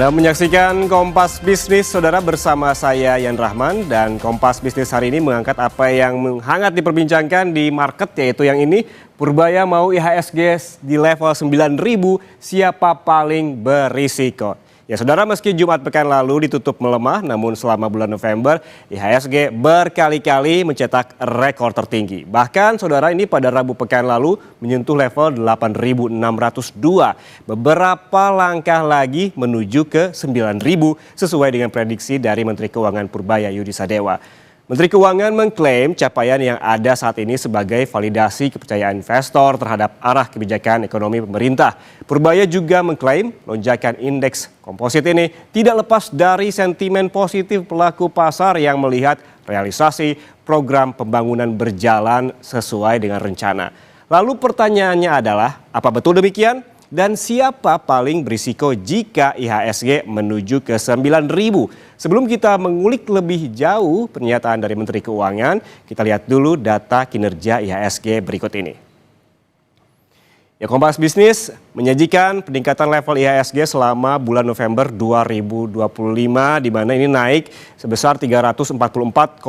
Anda menyaksikan Kompas Bisnis, saudara, bersama saya Yan Rahman. Dan Kompas Bisnis hari ini mengangkat apa yang hangat diperbincangkan di market, yaitu yang ini, Purbaya mau IHSG di level 9.000, siapa paling berisiko? Ya saudara, meski Jumat pekan lalu ditutup melemah, namun selama bulan November IHSG berkali-kali mencetak rekor tertinggi. Bahkan saudara, ini pada Rabu pekan lalu menyentuh level 8.602. Beberapa langkah lagi menuju ke 9.000 sesuai dengan prediksi dari Menteri Keuangan Purbaya Yudi Sadewa. Menteri Keuangan mengklaim capaian yang ada saat ini sebagai validasi kepercayaan investor terhadap arah kebijakan ekonomi pemerintah. Purbaya juga mengklaim lonjakan indeks komposit ini tidak lepas dari sentimen positif pelaku pasar yang melihat realisasi program pembangunan berjalan sesuai dengan rencana. Lalu pertanyaannya adalah, apa betul demikian? Dan siapa paling berisiko jika IHSG menuju ke 9.000? Sebelum kita mengulik lebih jauh pernyataan dari Menteri Keuangan, kita lihat dulu data kinerja IHSG berikut ini. Ya, Kompas Bisnis menyajikan peningkatan level IHSG selama bulan November 2025, di mana ini naik sebesar 344,83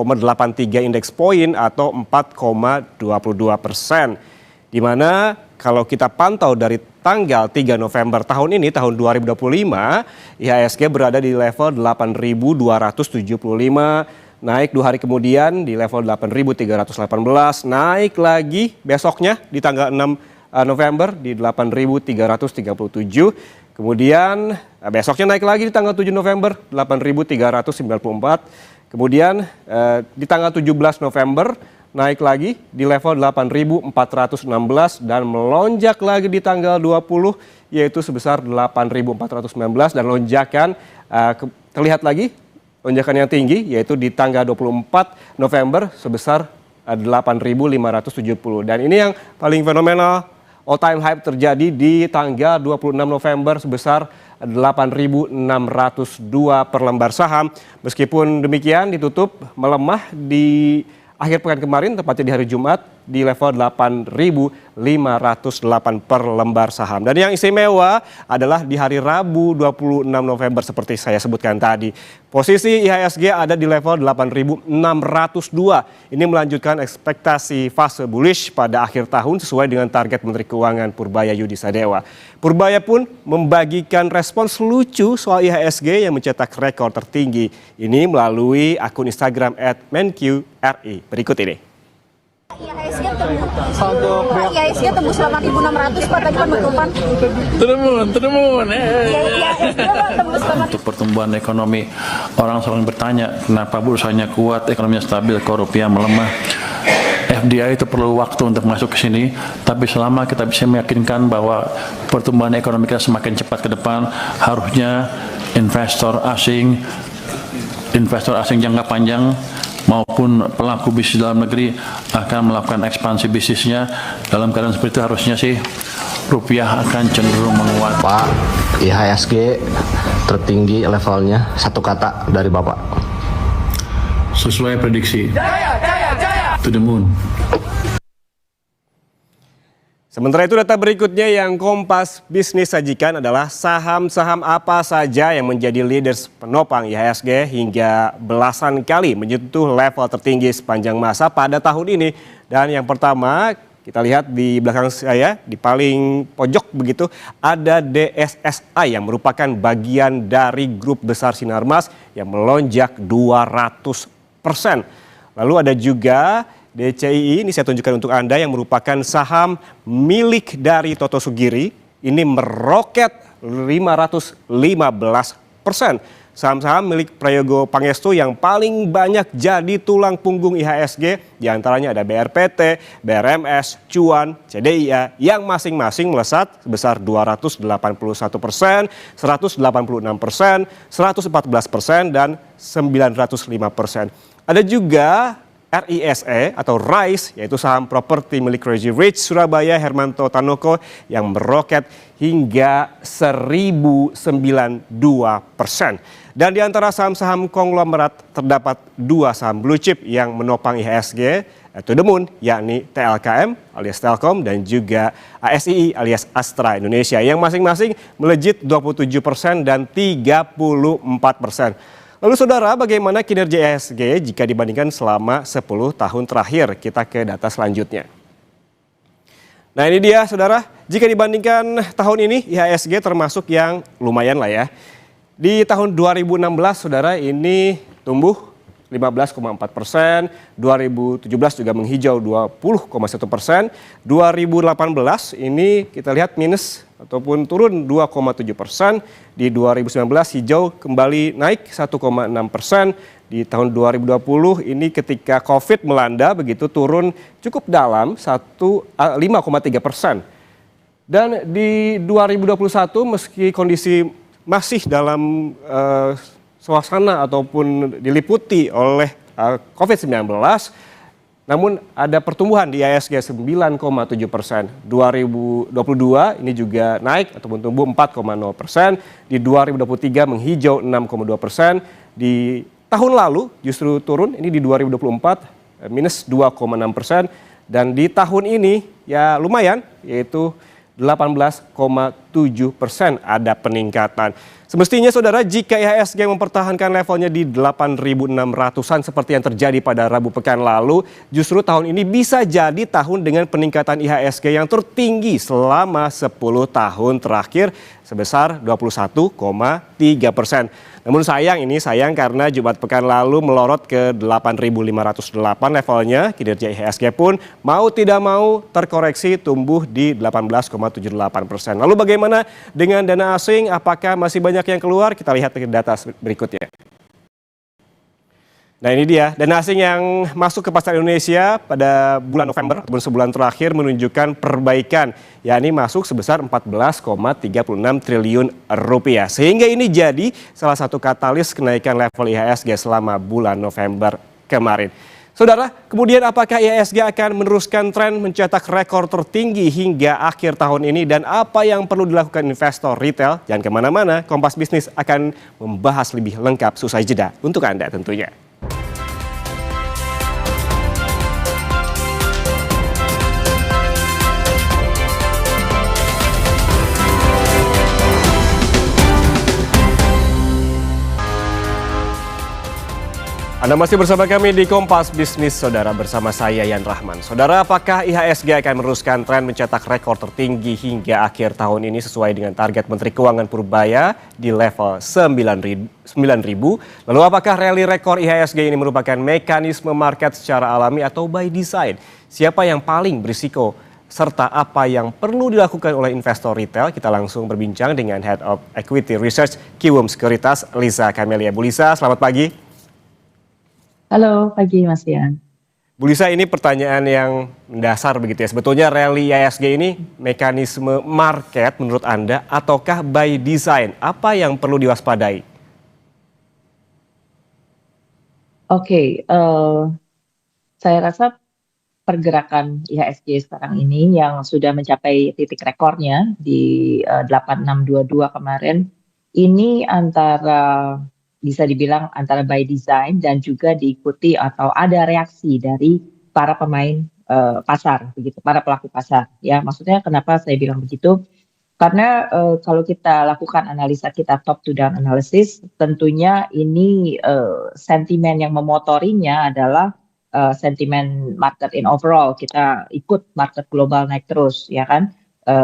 indeks poin atau 4,22%. Di mana kalau kita pantau dari tanggal 3 November tahun ini, tahun 2025, IHSG berada di level 8.275, naik 2 hari kemudian di level 8.318, naik lagi besoknya di tanggal 6 November di 8.337, kemudian besoknya naik lagi di tanggal 7 November 8.394, kemudian di tanggal 17 November naik lagi di level 8.416 dan melonjak lagi di tanggal 20 yaitu sebesar 8.419, dan lonjakan terlihat lagi lonjakan yang tinggi yaitu di tanggal 24 November sebesar 8.570, dan ini yang paling fenomenal, all time high terjadi di tanggal 26 November sebesar 8.602 per lembar saham. Meskipun demikian ditutup melemah di akhir pekan kemarin, tepatnya di hari Jumat, di level 8.508 per lembar saham. Dan yang istimewa adalah di hari Rabu 26 November seperti saya sebutkan tadi. Posisi IHSG ada di level 8.602. Ini melanjutkan ekspektasi fase bullish pada akhir tahun sesuai dengan target Menteri Keuangan Purbaya Yudi Sadewa. Purbaya pun membagikan respons lucu soal IHSG yang mencetak rekor tertinggi. Ini melalui akun Instagram @menqri. Berikut ini. IHSG tembus 8.600 Pak tadi penutupan. Terdemun. Untuk pertumbuhan ekonomi, orang selalu bertanya kenapa bursanya kuat, ekonominya stabil, kok rupiah melemah. FDI itu perlu waktu untuk masuk ke sini, tapi selama kita bisa meyakinkan bahwa pertumbuhan ekonomi kita semakin cepat ke depan, harusnya investor asing jangka panjang maupun pelaku bisnis dalam negeri akan melakukan ekspansi bisnisnya. Dalam keadaan seperti itu harusnya sih rupiah akan cenderung menguat. Pak, IHSG tertinggi levelnya, satu kata dari Bapak. Sesuai prediksi. To the moon. Sementara itu, data berikutnya yang Kompas Bisnis sajikan adalah saham-saham apa saja yang menjadi leaders penopang IHSG hingga belasan kali menyentuh level tertinggi sepanjang masa pada tahun ini. Dan yang pertama, kita lihat di belakang saya, di paling pojok begitu, ada DSSI yang merupakan bagian dari grup besar Sinarmas yang melonjak 200%. Lalu ada juga DCII, ini saya tunjukkan untuk Anda, yang merupakan saham milik dari Toto Sugiri. Ini meroket 515%. Saham-saham milik Prayogo Pangestu yang paling banyak jadi tulang punggung IHSG, diantaranya ada BRPT, BRMS, Cuan, CDIA yang masing-masing melesat sebesar 281%, 186%, 114%, dan 905%. Ada juga RISE atau RISE, yaitu saham properti milik Crazy Rich Surabaya Hermanto Tanoko yang meroket hingga 1092%. Dan di antara saham-saham konglomerat terdapat 2 saham blue chip yang menopang IHSG, yaitu The Moon, yakni TLKM alias Telkom dan juga ASII alias Astra Indonesia yang masing-masing melejit 27% dan 34%. Lalu saudara, bagaimana kinerja IHSG jika dibandingkan selama 10 tahun terakhir? Kita ke data selanjutnya. Nah ini dia saudara, jika dibandingkan tahun ini IHSG termasuk yang lumayan lah ya. Di tahun 2016 saudara ini tumbuh 15,4%, 2017 juga menghijau 20,1%, 2018 ini kita lihat minus ataupun turun 2,7%, di 2019 hijau kembali naik 1,6%, di tahun 2020 ini ketika Covid melanda begitu turun cukup dalam 5,3%. Dan di 2021 meski kondisi masih dalam suasana ataupun diliputi oleh COVID-19, namun ada pertumbuhan di IHSG 9,7%. 2022 ini juga naik ataupun tumbuh 4,0%. Di 2023 menghijau 6,2%. Di tahun lalu justru turun, ini di 2024 minus 2,6%. Dan di tahun ini ya lumayan, yaitu 18,7% ada peningkatan. Semestinya saudara, jika IHSG mempertahankan levelnya di 8.600-an seperti yang terjadi pada Rabu pekan lalu, justru tahun ini bisa jadi tahun dengan peningkatan IHSG yang tertinggi selama 10 tahun terakhir sebesar 21,3%. Namun sayang karena Jumat pekan lalu melorot ke 8.508 levelnya, kinerja IHSG pun mau tidak mau terkoreksi tumbuh di 18,78%. Lalu bagaimana dengan dana asing? Apakah masih banyak yang keluar? Kita lihat ke data berikutnya. Nah ini dia, dana asing yang masuk ke pasar Indonesia pada bulan November ataupun sebulan terakhir menunjukkan perbaikan, yakni masuk sebesar 14,36 triliun rupiah. Sehingga ini jadi salah satu katalis kenaikan level IHSG selama bulan November kemarin. Saudara, kemudian apakah IHSG akan meneruskan tren mencetak rekor tertinggi hingga akhir tahun ini dan apa yang perlu dilakukan investor retail? Jangan kemana-mana, Kompas Bisnis akan membahas lebih lengkap usai jeda untuk Anda tentunya. Anda masih bersama kami di Kompas Bisnis, saudara, bersama saya Yan Rahman. Saudara, apakah IHSG akan meneruskan tren mencetak rekor tertinggi hingga akhir tahun ini sesuai dengan target Menteri Keuangan Purbaya di level 9.000? Lalu apakah rally rekor IHSG ini merupakan mekanisme market secara alami atau by design? Siapa yang paling berisiko? Serta apa yang perlu dilakukan oleh investor retail? Kita langsung berbincang dengan Head of Equity Research Kiwum Sekuritas, Lisa Camelia. Bu Lisa, selamat pagi. Halo, pagi Mas Ian. Bu Lisa, ini pertanyaan yang mendasar begitu ya. Sebetulnya rally IHSG ini mekanisme market menurut Anda ataukah by design? Apa yang perlu diwaspadai? Oke, saya rasa pergerakan IHSG sekarang ini yang sudah mencapai titik rekornya di 8622 kemarin, ini bisa dibilang antara by design dan juga diikuti atau ada reaksi dari para pemain pasar, begitu, para pelaku pasar. Ya, maksudnya kenapa saya bilang begitu? Karena kalau kita lakukan analisa kita top to down analysis, tentunya ini sentimen yang memotorinya adalah sentimen market in overall. Kita ikut market global naik terus, ya kan?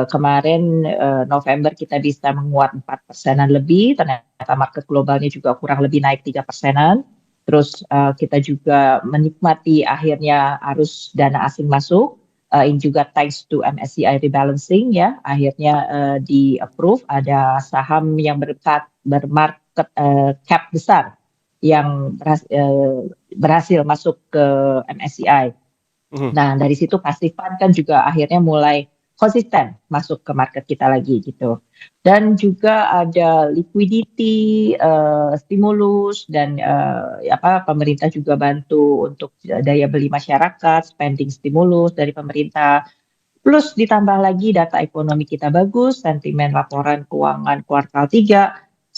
Kemarin November kita bisa menguat 4%-an lebih, ternyata market globalnya juga kurang lebih naik 3%-an. Terus kita juga menikmati akhirnya arus dana asing masuk, ini juga thanks to MSCI rebalancing ya, akhirnya di approve ada saham yang bermarket cap besar yang berhasil masuk ke MSCI. Nah dari situ passive fund kan juga akhirnya mulai konsisten masuk ke market kita lagi gitu. Dan juga ada liquidity, stimulus dan pemerintah juga bantu untuk daya beli masyarakat, spending stimulus dari pemerintah. Plus ditambah lagi data ekonomi kita bagus, sentimen laporan keuangan kuartal 3.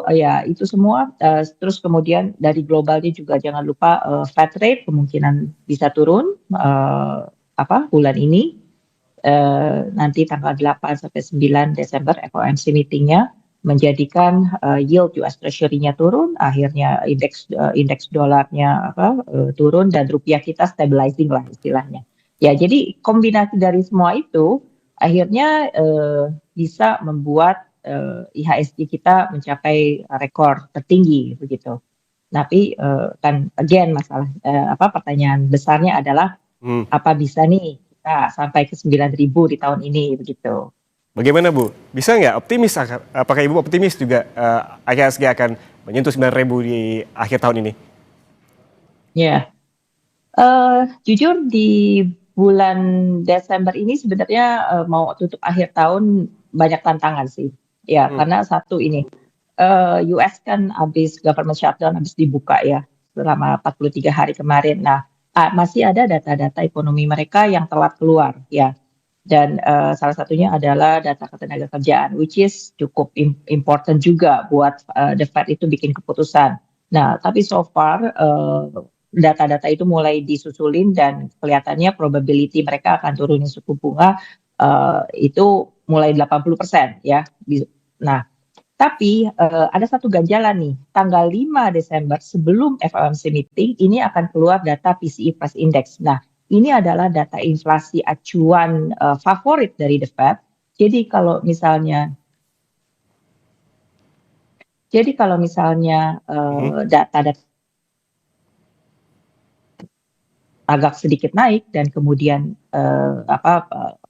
Ya itu semua, terus kemudian dari globalnya juga jangan lupa Fed rate kemungkinan bisa turun bulan ini, nanti tanggal 8 sampai 9 Desember FOMC meeting-nya menjadikan yield US Treasury-nya turun, akhirnya indeks dolarnya turun dan rupiah kita stabilizing lah istilahnya. Ya, jadi kombinasi dari semua itu akhirnya bisa membuat IHSG kita mencapai rekor tertinggi begitu. Tapi kan again masalah pertanyaan besarnya adalah apa bisa nih kita sampai ke 9.000 di tahun ini begitu. Bagaimana Bu? Bisa nggak optimis? Apakah Ibu optimis juga IHSG akan menyentuh 9.000 di akhir tahun ini? Ya, jujur di bulan Desember ini sebenarnya mau tutup akhir tahun banyak tantangan sih. Ya, karena satu ini, US kan habis government shutdown, habis dibuka ya selama 43 hari kemarin. Nah, masih ada data-data ekonomi mereka yang telat keluar ya. Dan salah satunya adalah data ketenaga kerjaan, which is cukup important juga buat the Fed itu bikin keputusan. Nah, tapi so far data-data itu mulai disusulin dan kelihatannya probability mereka akan turunin suku bunga itu mulai 80% ya. Nah, tapi ada satu ganjalan nih, tanggal 5 Desember sebelum FOMC meeting ini akan keluar data PCE Price Index. Nah, ini adalah data inflasi acuan favorit dari The Fed. Jadi kalau misalnya data agak sedikit naik dan kemudian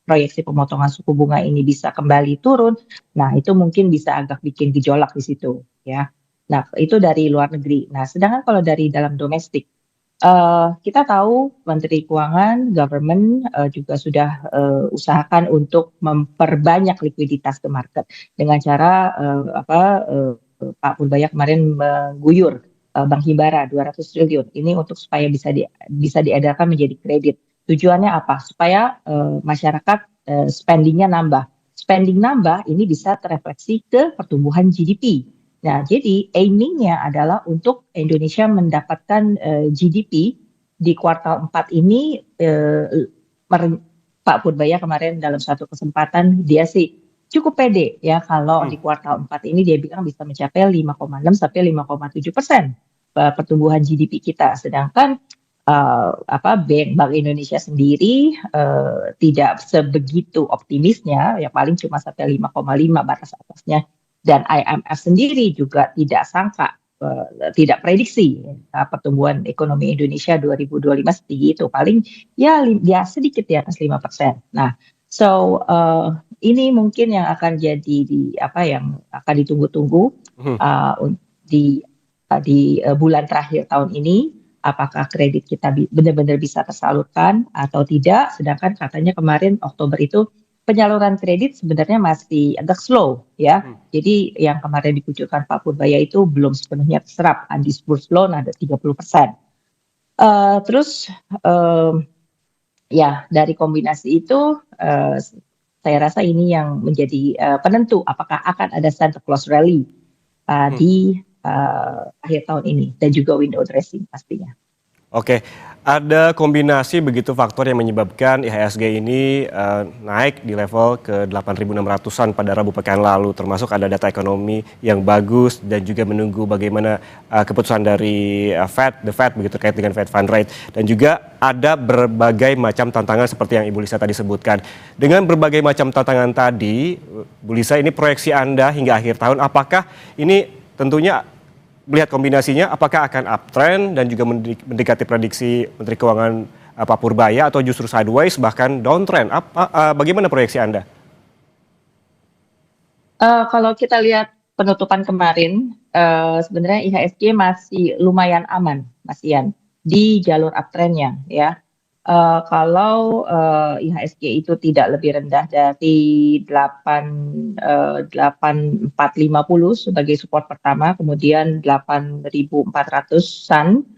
proyeksi pemotongan suku bunga ini bisa kembali turun, nah itu mungkin bisa agak bikin gejolak di situ ya. Nah itu dari luar negeri. Nah sedangkan kalau dari dalam domestik, kita tahu Menteri Keuangan, government juga sudah usahakan untuk memperbanyak likuiditas ke market dengan cara Pak Purbaya kemarin mengguyur Bank Himbara 200 triliun ini untuk supaya bisa diedarkan menjadi kredit. Tujuannya apa? Supaya masyarakat spendingnya nambah. Spending nambah ini bisa terefleksi ke pertumbuhan GDP. Nah, jadi aimingnya adalah untuk Indonesia mendapatkan GDP di kuartal 4 ini. Pak Purbaya kemarin dalam satu kesempatan dia sih cukup pede ya kalau di kuartal 4 ini dia bilang bisa mencapai 5,6 sampai 5,7% pertumbuhan GDP kita. Sedangkan Bank Indonesia sendiri tidak sebegitu optimisnya, ya paling cuma sampai 5,5 batas atasnya. Dan IMF sendiri juga tidak sangka, tidak prediksi pertumbuhan ekonomi Indonesia 2025 setinggi itu, paling ya sedikit di atas 5%. Nah, ini mungkin yang akan jadi yang akan ditunggu-tunggu di bulan terakhir tahun ini, apakah kredit kita benar-benar bisa tersalurkan atau tidak. Sedangkan katanya kemarin Oktober itu penyaluran kredit sebenarnya masih agak slow ya. Jadi yang kemarin dikucurkan Pak Purbaya itu belum sepenuhnya terserap. Undisbursed loan ada 30%. Terus ya dari kombinasi itu saya rasa ini yang menjadi penentu apakah akan ada Santa Claus rally di akhir tahun ini dan juga window dressing pastinya. Oke, ada kombinasi begitu faktor yang menyebabkan IHSG ini naik di level ke 8.600-an pada Rabu pekan lalu, termasuk ada data ekonomi yang bagus dan juga menunggu bagaimana keputusan dari The Fed begitu terkait dengan Fed Fund Rate, dan juga ada berbagai macam tantangan seperti yang Ibu Lisa tadi sebutkan. Dengan berbagai macam tantangan tadi, Bu Lisa, ini proyeksi Anda hingga akhir tahun, apakah ini tentunya melihat kombinasinya, apakah akan uptrend dan juga mendekati prediksi Menteri Keuangan Pak Purbaya atau justru sideways bahkan downtrend? Bagaimana proyeksi Anda? Kalau kita lihat penutupan kemarin, sebenarnya IHSG masih lumayan aman, Mas Ian, di jalur uptrendnya ya. Kalau IHSG itu tidak lebih rendah dari 8.450 sebagai support pertama, kemudian 8.400-an,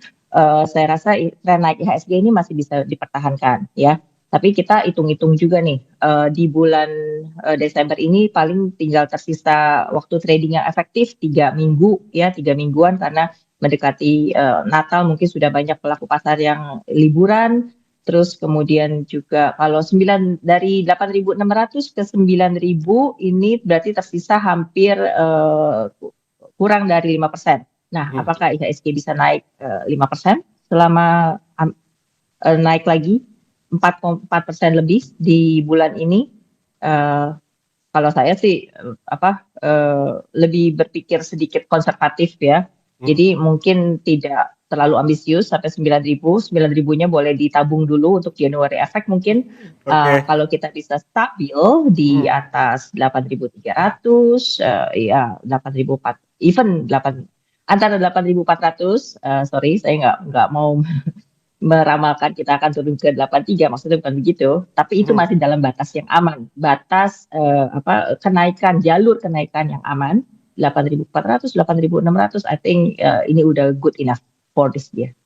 saya rasa tren naik IHSG ini masih bisa dipertahankan ya. Tapi kita hitung-hitung juga nih, di bulan Desember ini paling tinggal tersisa waktu trading yang efektif 3 minggu ya, 3 mingguan karena mendekati Natal mungkin sudah banyak pelaku pasar yang liburan. Terus kemudian juga kalau 8.600 ke 9.000 ini berarti tersisa hampir kurang dari 5%. Nah, apakah IHSG bisa naik 5% selama naik lagi 4,4% lebih di bulan ini? Kalau saya sih lebih berpikir sedikit konservatif ya. Jadi mungkin tidak terlalu ambisius sampai 9.000. 9.000-nya boleh ditabung dulu untuk January effect mungkin. Kalau kita bisa stabil di atas 8.300, ya 8.400, even 8 antara 8.400. Sorry, saya nggak mau meramalkan kita akan turun ke 83, maksudnya bukan begitu, tapi itu masih dalam batas yang aman, batas kenaikan, jalur kenaikan yang aman, 8.400, 8.600, I think ini udah good enough for this year.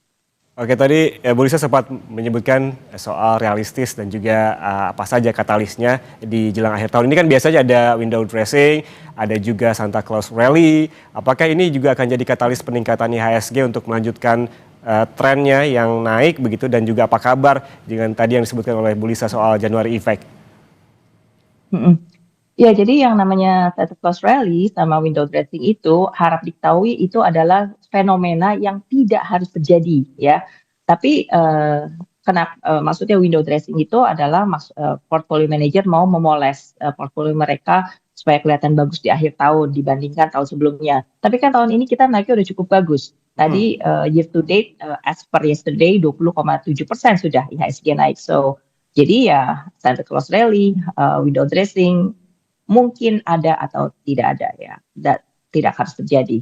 Oke, tadi Bu Lisa sempat menyebutkan soal realistis dan juga apa saja katalisnya di jelang akhir tahun. Ini kan biasanya ada window dressing, ada juga Santa Claus Rally. Apakah ini juga akan jadi katalis peningkatan IHSG untuk melanjutkan trennya yang naik begitu, dan juga apa kabar dengan tadi yang disebutkan oleh Bu Lisa soal January effect? Ya, jadi yang namanya Santa Claus Rally sama window dressing itu harap diketahui itu adalah fenomena yang tidak harus terjadi ya. Tapi maksudnya window dressing itu adalah portfolio manager mau memoles portfolio mereka supaya kelihatan bagus di akhir tahun dibandingkan tahun sebelumnya. Tapi kan tahun ini kita naiknya udah cukup bagus. Tadi year to date as per yesterday 20,7% sudah IHSG naik. So jadi ya Santa Claus Rally, window dressing mungkin ada atau tidak ada ya, tidak harus terjadi.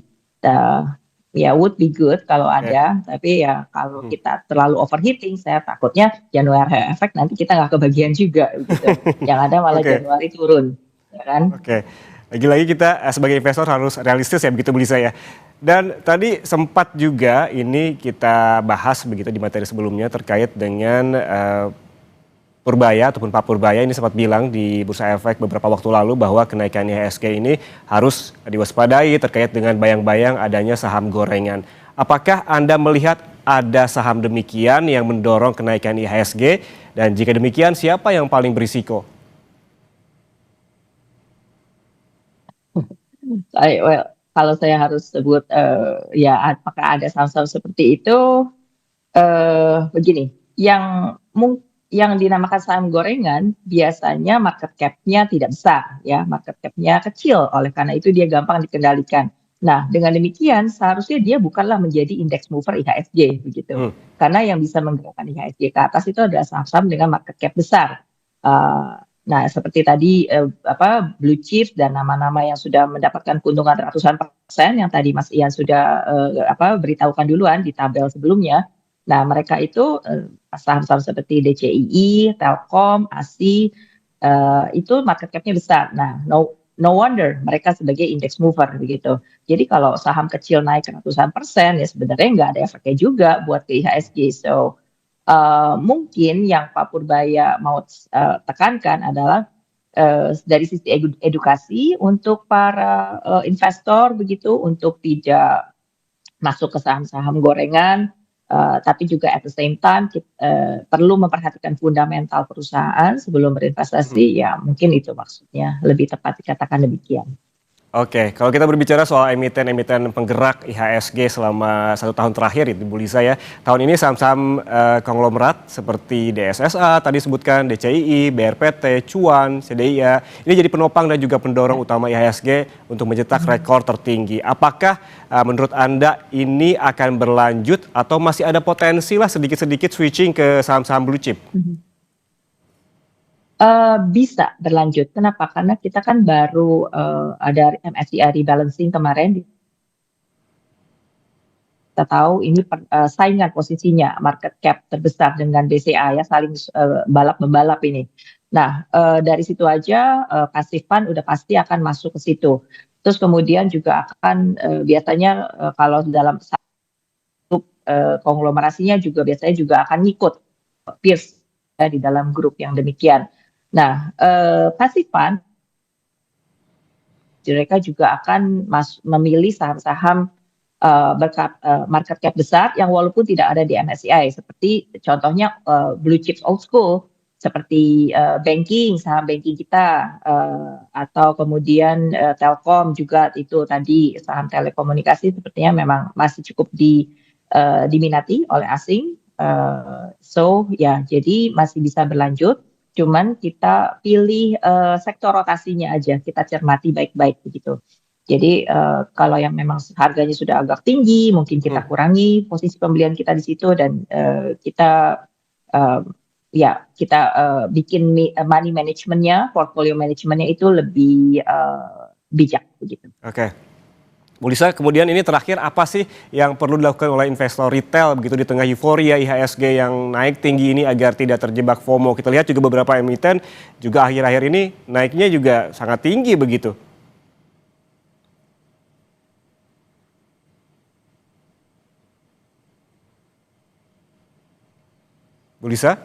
Ya would be good kalau ada, tapi ya kalau kita terlalu overheating, saya takutnya Januari effect nanti kita nggak kebagian juga gitu. Yang ada malah Januari turun, ya kan? Lagi-lagi kita sebagai investor harus realistis ya, begitu Bu Lisa ya. Dan tadi sempat juga ini kita bahas begitu di materi sebelumnya terkait dengan Purbaya ataupun Pak Purbaya ini sempat bilang di Bursa Efek beberapa waktu lalu bahwa kenaikan IHSG ini harus diwaspadai terkait dengan bayang-bayang adanya saham gorengan. Apakah Anda melihat ada saham demikian yang mendorong kenaikan IHSG, dan jika demikian siapa yang paling berisiko? Kalau saya harus sebut ya apakah ada saham-saham seperti itu, begini, yang dinamakan saham gorengan biasanya market cap-nya tidak besar ya, market cap-nya kecil, oleh karena itu dia gampang dikendalikan. Nah, dengan demikian seharusnya dia bukanlah menjadi index mover IHSG begitu. Karena yang bisa menggerakkan IHSG ke atas itu adalah saham-saham dengan market cap besar. Nah, seperti tadi blue chips dan nama-nama yang sudah mendapatkan keuntungan ratusan persen yang tadi Mas Ian sudah beritahukan duluan di tabel sebelumnya. Nah, mereka itu saham-saham seperti DCII, Telkom, ASI, itu market cap-nya besar. Nah, no wonder mereka sebagai index mover begitu. Jadi kalau saham kecil naik ratusan persen ya sebenarnya nggak ada efeknya juga buat ke IHSG. So mungkin yang Pak Purbaya mau tekankan adalah dari sisi edukasi untuk para investor begitu, untuk tidak masuk ke saham-saham gorengan. Tapi juga at the same time perlu memperhatikan fundamental perusahaan sebelum berinvestasi, ya mungkin itu maksudnya, lebih tepat dikatakan demikian. Oke, kalau kita berbicara soal emiten-emiten penggerak IHSG selama 1 tahun terakhir itu Bu Lisa ya, tahun ini saham-saham konglomerat seperti DSSA, tadi sebutkan DCII, BRPT, Cuan, CDIA, ini jadi penopang dan juga pendorong utama IHSG untuk mencetak rekor tertinggi. Apakah menurut Anda ini akan berlanjut atau masih ada potensi lah sedikit-sedikit switching ke saham-saham blue chip? Bisa berlanjut. Kenapa? Karena kita kan baru ada MSCI rebalancing kemarin. Kita tahu ini saingan posisinya market cap terbesar dengan BCA ya, saling balap-membalap ini. Nah, dari situ aja passive fund udah pasti akan masuk ke situ. Terus kemudian juga akan biasanya kalau dalam konglomerasinya juga biasanya juga akan ngikut peers di dalam grup yang demikian. Nah, passive fund mereka juga akan memilih saham-saham market cap besar yang walaupun tidak ada di MSCI, seperti contohnya blue chips old school seperti banking, saham banking kita, atau kemudian Telkom juga itu tadi saham telekomunikasi sepertinya memang masih cukup diminati oleh asing. So ya, jadi masih bisa berlanjut. Cuman kita pilih sektor rotasinya aja, kita cermati baik-baik begitu. Jadi kalau yang memang harganya sudah agak tinggi, mungkin kita kurangi posisi pembelian kita di situ dan kita bikin money managementnya, portfolio managementnya itu lebih bijak begitu. Oke. Bu Lisa, kemudian ini terakhir apa sih yang perlu dilakukan oleh investor retail begitu di tengah euforia IHSG yang naik tinggi ini agar tidak terjebak FOMO? Kita lihat juga beberapa emiten juga akhir-akhir ini naiknya juga sangat tinggi begitu. Bu Lisa?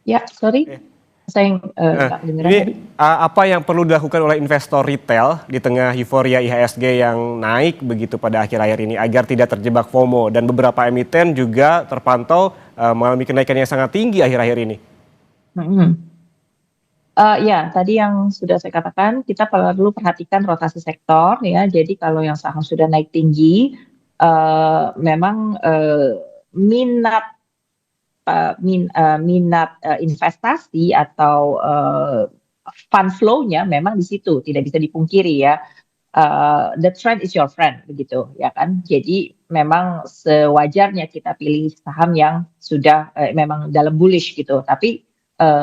Ya, sorry. Saya nggak dengeran ini tadi. apa yang perlu dilakukan oleh investor retail di tengah euforia IHSG yang naik begitu pada akhir-akhir ini agar tidak terjebak FOMO, dan beberapa emiten juga terpantau mengalami kenaikan yang sangat tinggi akhir-akhir ini? Ya, tadi yang sudah saya katakan, kita perlu perhatikan rotasi sektor ya. Jadi kalau yang saham sudah naik tinggi, memang minat investasi atau fund flow-nya memang di situ, tidak bisa dipungkiri ya. The trend is your friend begitu ya kan. Jadi memang sewajarnya kita pilih saham yang sudah memang dalam bullish gitu. Tapi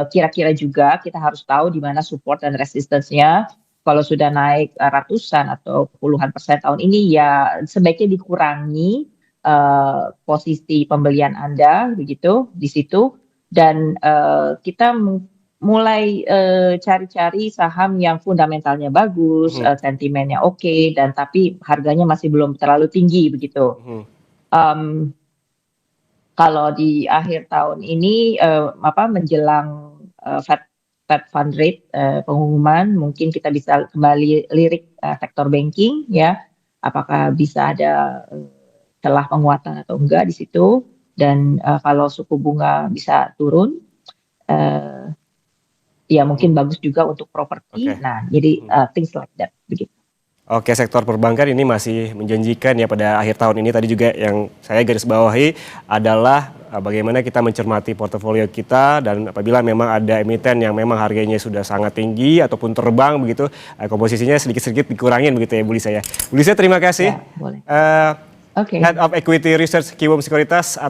kira-kira juga kita harus tahu di mana support dan resistance-nya. Kalau sudah naik ratusan atau puluhan persen tahun ini ya sebaiknya dikurangi posisi pembelian Anda begitu di situ, dan kita mulai cari-cari saham yang fundamentalnya bagus, sentimennya oke, dan tapi harganya masih belum terlalu tinggi begitu. Kalau di akhir tahun ini menjelang Fed Fund Rate pengumuman, mungkin kita bisa kembali lirik sektor banking ya, apakah bisa ada celah penguatan atau enggak di situ, dan kalau suku bunga bisa turun, ya mungkin bagus juga untuk properti. Nah, jadi things like that begitu. Oke, sektor perbankan ini masih menjanjikan ya pada akhir tahun ini. Tadi juga yang saya garis bawahi adalah bagaimana kita mencermati portofolio kita, dan apabila memang ada emiten yang memang harganya sudah sangat tinggi ataupun terbang begitu, komposisinya sedikit-sedikit dikurangin begitu ya Bu Lisa ya. Bu Lisa, terima kasih. Ya, boleh. Head of Equity Research Kiwom Sekuritas